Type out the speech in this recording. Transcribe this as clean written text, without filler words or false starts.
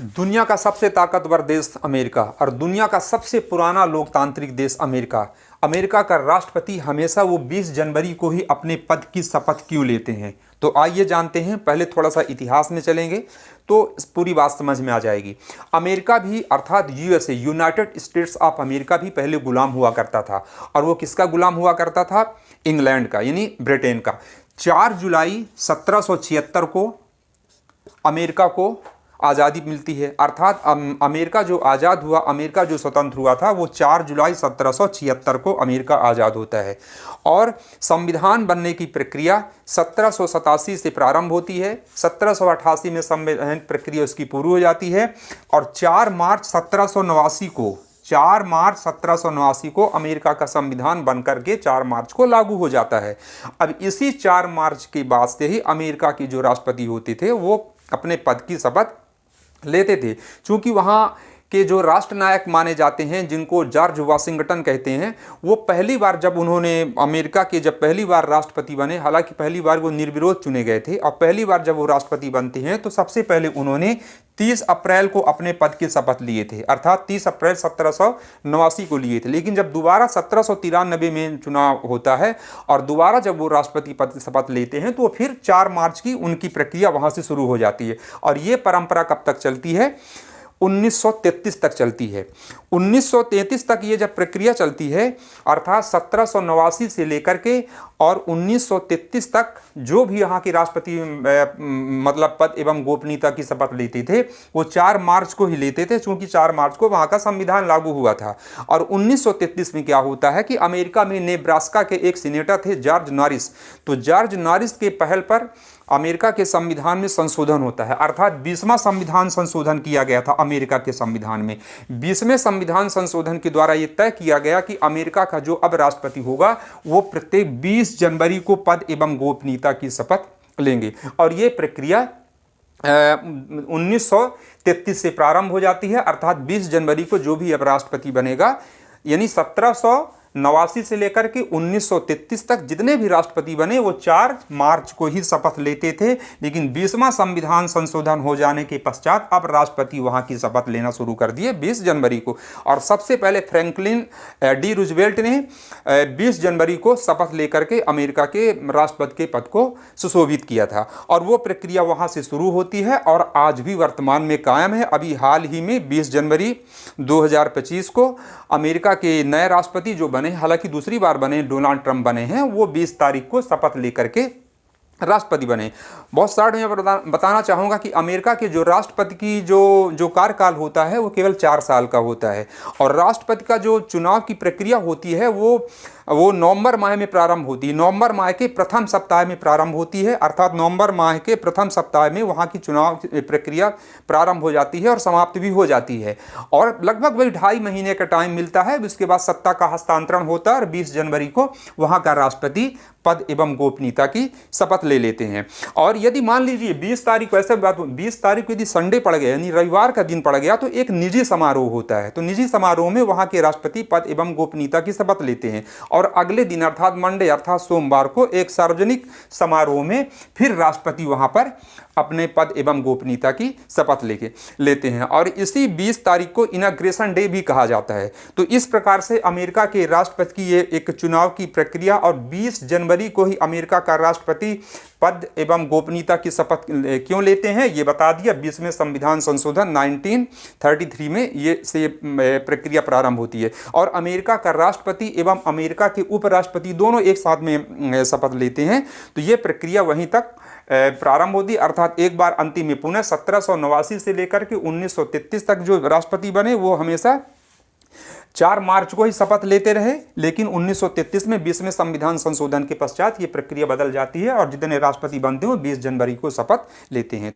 दुनिया का सबसे ताकतवर देश अमेरिका और दुनिया का सबसे पुराना लोकतांत्रिक देश अमेरिका। अमेरिका का राष्ट्रपति हमेशा वो 20 जनवरी को ही अपने पद की शपथ क्यों लेते हैं, तो आइए जानते हैं। पहले थोड़ा सा इतिहास में चलेंगे तो पूरी बात समझ में आ जाएगी। अमेरिका भी अर्थात USA, United states of America भी पहले गुलाम हुआ करता था। और वो किसका गुलाम हुआ करता था? इंग्लैंड का, यानी ब्रिटेन का। 4 जुलाई 1776 को अमेरिका को आज़ादी मिलती है। अर्थात अमेरिका जो आज़ाद हुआ, अमेरिका जो स्वतंत्र हुआ था, वो 4 जुलाई 1776 को अमेरिका आज़ाद होता है। और संविधान बनने की प्रक्रिया 1787 से प्रारंभ होती है। 1788 में संविधान प्रक्रिया उसकी पूरी हो जाती है। और 4 मार्च 1789 को अमेरिका का संविधान बनकर के 4 मार्च को लागू हो जाता है। अब इसी 4 मार्च के बाद से ही अमेरिका के जो राष्ट्रपति होते थे वो अपने पद की शपथ लेते थे। चूंकि वहाँ के जो राष्ट्रनायक माने जाते हैं, जिनको जॉर्ज वाशिंगटन कहते हैं, वो पहली बार जब उन्होंने अमेरिका के जब पहली बार राष्ट्रपति बने, हालांकि पहली बार वो निर्विरोध चुने गए थे, और पहली बार जब वो राष्ट्रपति बनते हैं तो सबसे पहले उन्होंने 30 अप्रैल को अपने पद की शपथ लिए थे। अर्थात 30 अप्रैल 1789 को लिए थे। लेकिन जब दोबारा 1793 में चुनाव होता है और दोबारा जब वो राष्ट्रपति पद की शपथ लेते हैं तो फिर 4 मार्च की उनकी प्रक्रिया वहाँ से शुरू हो जाती है। और ये परंपरा कब तक चलती है? 1933 तक चलती है। 1933 तक ये जब प्रक्रिया चलती है, अर्थात 1789 से लेकर के और 1933 तक जो भी यहाँ के राष्ट्रपति मतलब पद एवं गोपनीयता की शपथ लेते थे वो 4 मार्च को ही लेते थे, क्योंकि 4 मार्च को वहाँ का संविधान लागू हुआ था। और 1933 में क्या होता है कि अमेरिका में नेब्रास्का के एक सीनेटर थे जॉर्ज नॉरिस। तो जॉर्ज नॉरिस के पहल पर अमेरिका के संविधान में संशोधन होता है। अर्थात 20वां संविधान संशोधन किया गया था अमेरिका के संविधान में। 20वें संविधान संशोधन के द्वारा ये तय किया गया कि अमेरिका का जो अब राष्ट्रपति होगा वो प्रत्येक 20 जनवरी को पद एवं गोपनीयता की शपथ लेंगे। और ये प्रक्रिया 1933 से प्रारंभ हो जाती है। अर्थात 20 जनवरी को जो भी अब राष्ट्रपति बनेगा, यानी 1789 से लेकर के 1933 तक जितने भी राष्ट्रपति बने वो 4 मार्च को ही शपथ लेते थे। लेकिन 20वां संविधान संशोधन हो जाने के पश्चात अब राष्ट्रपति वहां की शपथ लेना शुरू कर दिए 20 जनवरी को। और सबसे पहले फ्रैंकलिन डी रूजवेल्ट ने 20 जनवरी को शपथ लेकर के अमेरिका के राष्ट्रपति के पद को सुशोभित किया था। और वो प्रक्रिया वहां से शुरू होती है और आज भी वर्तमान में कायम है। अभी हाल ही में 20 जनवरी 2025 को अमेरिका के नए राष्ट्रपति जो बने, हालांकि दूसरी बार बने, डोनाल्ड ट्रंप बने हैं, वो 20 तारीख को शपथ लेकर के राष्ट्रपति बने। बहुत शॉर्ट में बताना चाहूँगा कि अमेरिका के जो राष्ट्रपति की जो कार्यकाल होता है वो केवल 4 साल का होता है। और राष्ट्रपति का जो चुनाव की प्रक्रिया होती है वो नवंबर माह में प्रारंभ होती है। नवंबर माह के प्रथम सप्ताह में प्रारंभ होती है। अर्थात नवंबर माह के प्रथम सप्ताह में वहाँ की चुनाव प्रक्रिया प्रारंभ हो जाती है और समाप्त भी हो जाती है। और लगभग वही 2.5 महीने का टाइम मिलता है। उसके बाद सत्ता का हस्तांतरण होता है और 20 जनवरी को वहाँ का राष्ट्रपति पद एवं गोपनीयता की शपथ ले लेते हैं। और यदि मान लीजिए 20 तारीख, वैसे बात 20 तारीख यदि संडे पड़ गया, यानी रविवार का दिन पड़ गया, तो एक निजी समारोह होता है। तो निजी समारोह में वहाँ के राष्ट्रपति पद एवं गोपनीयता की शपथ लेते हैं। और अगले दिन अर्थात मंडे अर्थात सोमवार को एक सार्वजनिक समारोह में फिर राष्ट्रपति वहाँ पर अपने पद एवं गोपनीयता की शपथ लेते हैं। और इसी 20 तारीख को इनॉग्रेशन डे भी कहा जाता है। तो इस प्रकार से अमेरिका के राष्ट्रपति की ये एक चुनाव की प्रक्रिया, और 20 जनवरी को ही अमेरिका का राष्ट्रपति पद एवं गोपनीयता की शपथ क्यों लेते हैं ये बता दिया। 20वें संविधान संशोधन 1933 में ये से प्रक्रिया प्रारंभ होती है। और अमेरिका का राष्ट्रपति एवं अमेरिका के उपराष्ट्रपति दोनों एक साथ में शपथ लेते हैं। तो ये प्रक्रिया वहीं तक प्रारंभ होती है। अर्थात एक बार अंतिम में पुनः 1789 से लेकर के 1933 तक जो राष्ट्रपति बने वो हमेशा 4 मार्च को ही शपथ लेते रहे। लेकिन 1933 में 20वें संविधान संशोधन के पश्चात ये प्रक्रिया बदल जाती है और जितने राष्ट्रपति बनते हैं वो 20 जनवरी को शपथ लेते हैं।